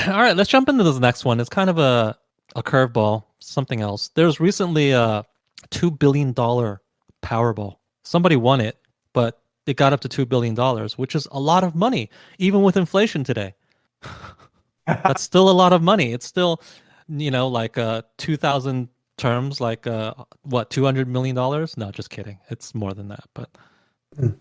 All right, let's jump into this next one. It's kind of a curveball, something else. There's recently a $2 billion Powerball. Somebody won it, but it got up to $2 billion, which is a lot of money, even with inflation today. That's still a lot of money. It's still, like 2,000 terms, like what, $200 million? No, just kidding. It's more than that, but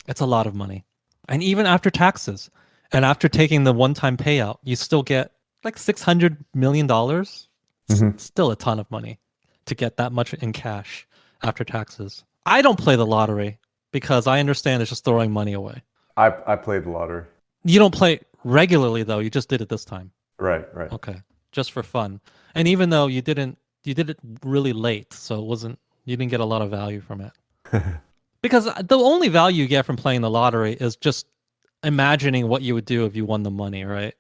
it's a lot of money. And even after taxes and after taking the one-time payout, you still get like $600 million. Mhm. Still a ton of money to get that much in cash after taxes. I don't play the lottery because I understand it's just throwing money away. I played the lottery. You don't play regularly though. You just did it this time. Right, right. Okay. Just for fun. And even though you did it really late, so you didn't get a lot of value from it. Because the only value you get from playing the lottery is just imagining what you would do if you won the money, right?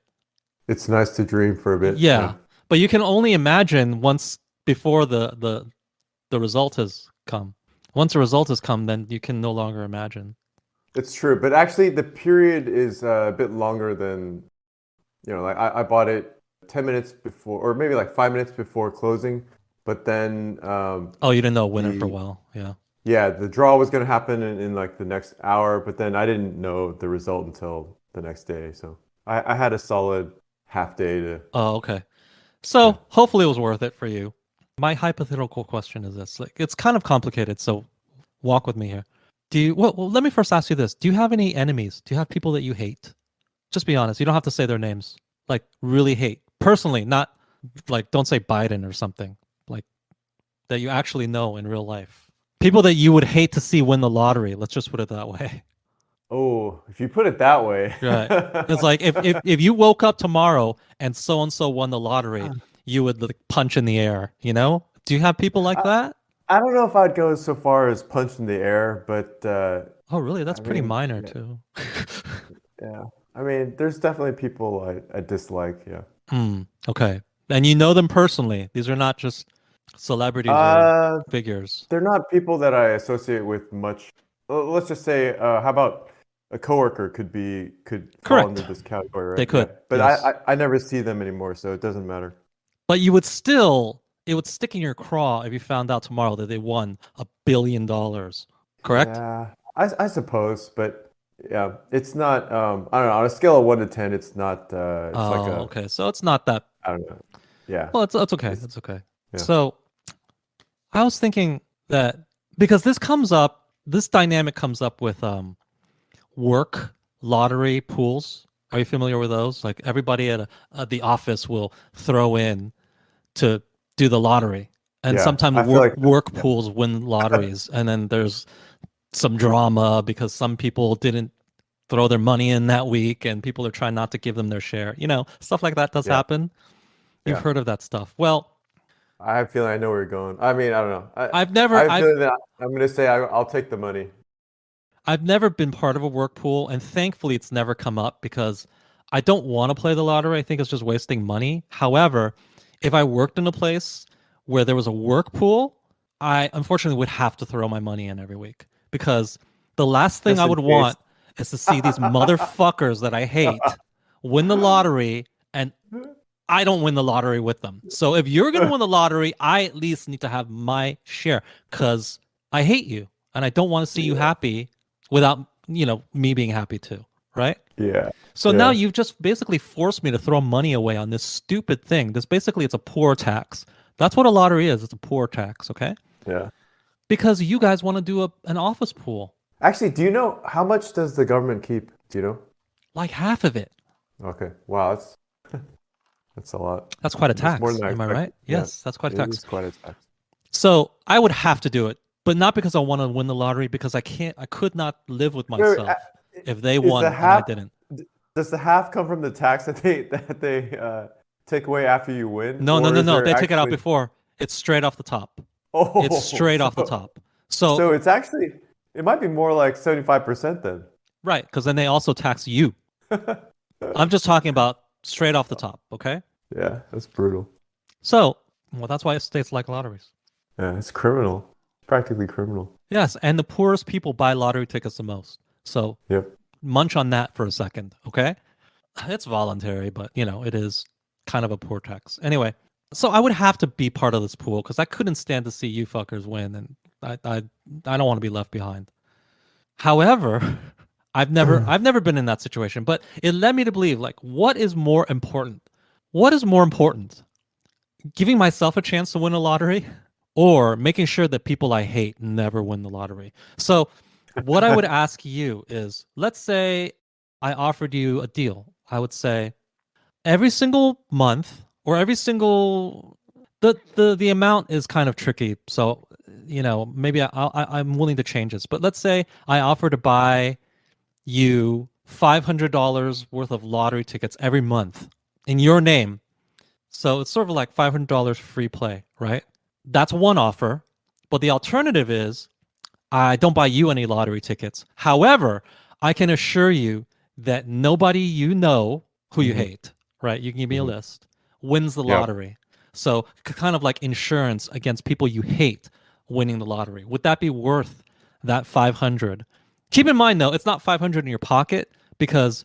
It's nice to dream for a bit. Yeah. But you can only imagine once before the result has come. Once the result has come, then you can no longer imagine. It's true, but actually the period is a bit longer than, like I bought it 10 minutes before, or maybe like 5 minutes before closing, but then Oh, you didn't know a winner for a while. Yeah. yeah, the draw was going to happen in like the next hour, but then I didn't know the result until the next day. So I had a solid half day to. Oh, okay. So hopefully it was worth it for you. My hypothetical question is this: like, it's kind of complicated, so walk with me here. Well, let me first ask you this: do you have any enemies? Do you have people that you hate? Just be honest. You don't have to say their names. Like, really hate personally, not like don't say Biden or something. Like that you actually know in real life. People that you would hate to see win the lottery. Let's just put it that way. Oh, if you put it that way. Right. It's like if you woke up tomorrow and so and so won the lottery, you would like punch in the air, you know? Do you have people like that? I don't know if I'd go so far as punch in the air, but Oh, really? That's I pretty mean, minor yeah, too. yeah. I mean, there's definitely people I dislike, yeah. Okay. And you know them personally. These are not just celebrities or Uh, figures. they're not people that I associate with much. Let's just say, how about a coworker could fall under Correct. this category, They right? Yeah. could. But Yes. I never see them anymore, so it doesn't matter. But it would stick in your craw if you found out tomorrow that they won $1 billion. Correct? Yeah, I suppose, but yeah, it's not. I don't know. On a scale of 1 to 10, it's not. It's like Oh, a. okay. So it's not that. I don't know. Yeah. Well, it's okay. It's It's okay. yeah. So I was thinking that because this dynamic comes up with work lottery pools. Are you familiar with those? Like everybody at the office will throw in to do the lottery, and Yeah. sometimes I feel like work yeah. pools win lotteries, and then there's some drama because some people didn't throw their money in that week, and people are trying not to give them their share. Stuff like that does Yeah. happen. You've Yeah. heard of that stuff. Well, I have a feeling I know where you're going. I mean, I don't know. I've I never have a I've feeling that I'm gonna say I'll take the money. I've never been part of a work pool, and thankfully it's never come up because I don't want to play the lottery. I think it's just wasting money. However, if I worked in a place where there was a work pool, I unfortunately would have to throw my money in every week because the last thing Just I in would case. want is to see these motherfuckers that I hate win the lottery and I don't win the lottery with them. So if you're going to win the lottery, I at least need to have my share because I hate you and I don't want to see you Yeah. happy without, me being happy too. Right. Yeah. So now Yeah. you've just basically forced me to throw money away on this stupid thing. It's a poor tax. That's what a lottery is. It's a poor tax. Okay. Yeah. Because you guys want to do an office pool, Actually, do you know how much does the government keep? Do you know? like half of it. Okay. Wow, that's a lot. That's quite a That's more tax. than I Am I right? expected. Yeah. Yes, that's quite a It tax. is quite a tax. So I would have to do it, but not because I want to win the lottery, because I could not live with Wait, myself if they is the won and I half didn't. does the half come from the tax that they take away after you win, No, no, or no, is no. there They take it out actually? before. It's straight off the top. It's Oh, straight off the top. So, so it's actually it might be more like 75% then. right, because then they also tax you. I'm just talking about straight off the top, okay? Yeah, that's brutal. So, well, that's why states like lotteries. Yeah, it's criminal. Practically criminal. Yes, and the poorest people buy lottery tickets the most. So, Yep. munch on that for a second, okay? It's voluntary, but it is. kind of a poor tax. Anyway, so I would have to be part of this pool because I couldn't stand to see you fuckers win, and I don't want to be left behind. However, I've never been in that situation, but it led me to believe like what is more important? What is more important? Giving myself a chance to win a lottery or making sure that people I hate never win the lottery. So what I would ask you is, let's say I offered you a deal. I would say every single month or every single the amount is kind of tricky. So, maybe I'm willing to change this. But let's say I offer to buy you $500 worth of lottery tickets every month in your name. So it's sort of like $500 free play, right? That's one offer. But the alternative is I don't buy you any lottery tickets. However, I can assure you that nobody you know who you hate, right? You can give me a list, wins the lottery. So kind of like insurance against people you hate winning the lottery. Would that be worth that 500? Keep in mind though, it's not 500 in your pocket because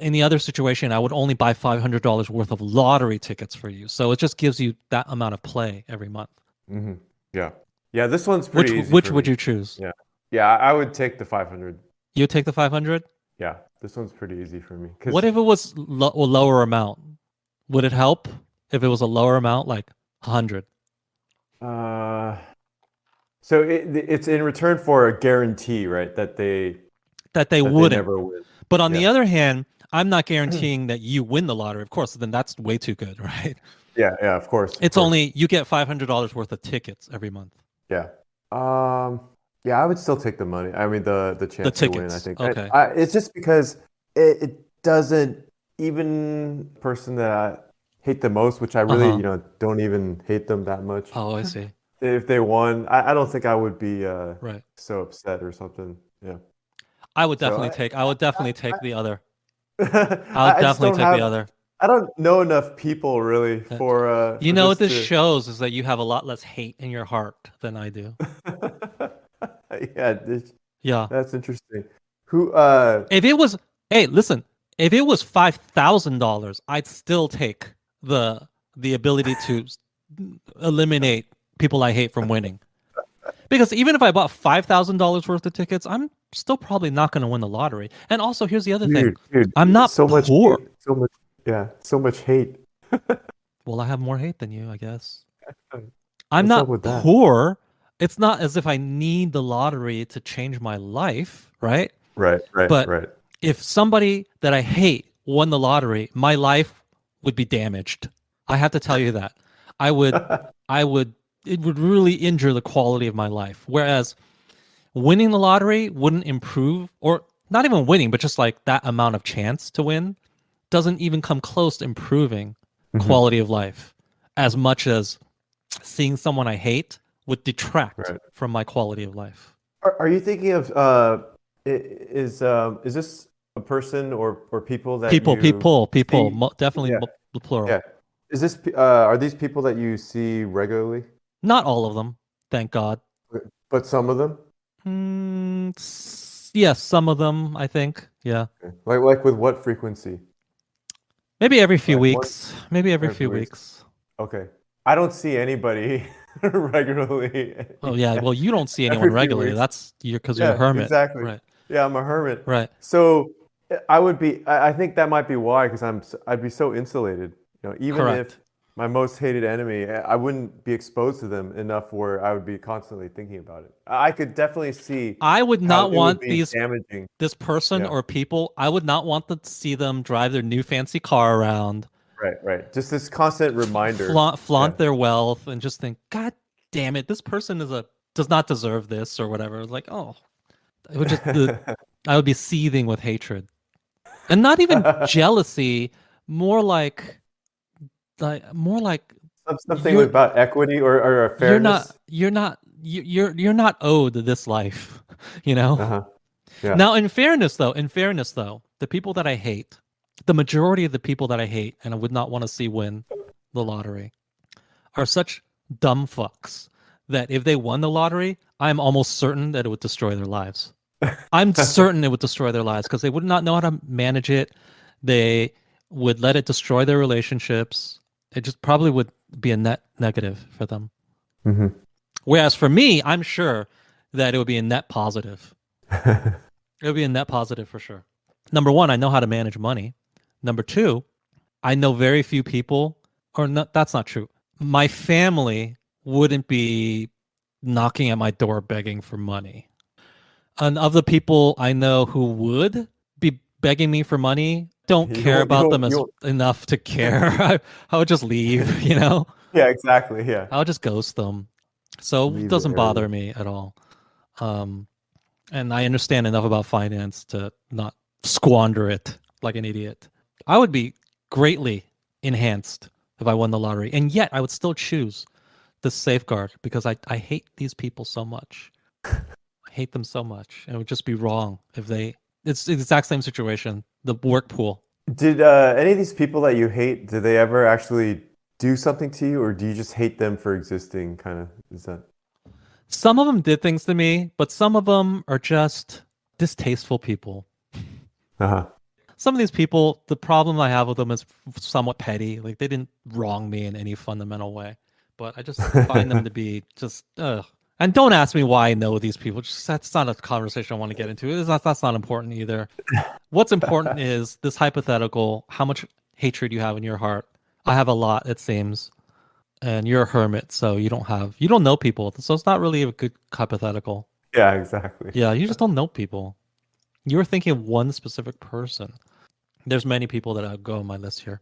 in the other situation, I would only buy $500 worth of lottery tickets for you. So it just gives you that amount of play every month. Mm-hmm. Yeah. Yeah, this one's pretty easy. Which for would me. you choose? Yeah. Yeah, I would take the 500. You take the 500? Yeah, this one's pretty easy for me. What if it was a lower amount? Would it help if it was a lower amount, like 100? So it's in return for a guarantee, right? That they wouldn't. never win. But on the other hand, I'm not guaranteeing that you win the lottery. Of course, then that's way too good, right? Yeah, of course. It's only you get $500 worth of tickets every month. Yeah. Yeah, I would still take the money. I mean, the chance to win. I think. Okay. It's just because it doesn't even person that I hate the most, which I really don't even hate them that much. Oh, I see. If they won, I don't think I would be right. so upset or something. Yeah. I would definitely take. I would definitely take the other. I would definitely take the other. I don't know enough people really for. What this shows is that you have a lot less hate in your heart than I do. Yeah. That's interesting. Who? If it was, hey, listen. If it was $5,000, I'd still take the ability to eliminate people I hate from winning. Because even if I bought $5,000 worth of tickets, I'm still probably not going to win the lottery. And also, here's the other thing: I'm not so poor. So much hate. Well, I have more hate than you, I guess. I'm not poor. It's not as if I need the lottery to change my life, right? Right. But if somebody that I hate won the lottery, my life would be damaged. I have to tell you that. It would really injure the quality of my life. Whereas winning the lottery wouldn't improve, or not even winning, but just like that amount of chance to win doesn't even come close to improving quality of life as much as seeing someone I hate would detract from my quality of life. Are you thinking of is this a person or people that people see? Definitely the plural. Yeah. Is this are these people that you see regularly? Not all of them, thank God. But some of them? Yes, some of them, I think. Yeah. Okay. Like with what frequency? Maybe every few weeks. Maybe every few weeks. Okay. I don't see anybody regularly. Oh yeah, well you don't see anyone regularly. That's because you're a hermit. Exactly. Right. Yeah, I'm a hermit. Right. So I think that might be why, because I'd be so insulated. Even if my most hated enemy, I wouldn't be exposed to them enough where I would be constantly thinking about it. I could definitely see. I would not want damaging this person or people. I would not want to see them drive their new fancy car around. Right. Just this constant reminder. Flaunt their wealth and just think, God damn it, this person does not deserve this or whatever. It's like, oh, it would just I would be seething with hatred, and not even jealousy. More like something about equity or a fairness. You're not owed this life, Yeah. Now, in fairness though, the people that I hate, the majority of the people that I hate and I would not want to see win the lottery are such dumb fucks that if they won the lottery, I'm almost certain that it would destroy their lives. I'm certain it would destroy their lives because they would not know how to manage it. They would let it destroy their relationships. It just probably would be a net negative for them. Hmm. Whereas for me, I'm sure that it would be a net positive. It would be a net positive for sure. Number one, I know how to manage money. Number two, I know very few people, or not, that's not true. My family wouldn't be knocking at my door begging for money. And of the people I know who would be begging me for money, don't care about them as enough to care. I would just leave, you know? Yeah, exactly. Yeah. I would just ghost them. So it Leave the doesn't bother area. me at all. And I understand enough about finance to not squander it like an idiot. I would be greatly enhanced if I won the lottery. And yet I would still choose the safeguard because I hate these people so much. I hate them so much. It would just be wrong if it's the exact same situation. The work pool. Did any of these people that you hate, did they ever actually do something to you, or do you just hate them for existing? Kind of, is that? Some of them did things to me, but some of them are just distasteful people. Uh-huh. Some of these people, the problem I have with them is somewhat petty. Like they didn't wrong me in any fundamental way, but I just find them to be just ugh. And don't ask me why I know these people. Just that's not a conversation I want to get into. That's not important either. What's important is this hypothetical: how much hatred you have in your heart. I have a lot, it seems, and you're a hermit, so you don't know people, so it's not really a good hypothetical. Yeah, exactly. Yeah, you just don't know people. You were thinking of one specific person. There's many people that I go on my list here.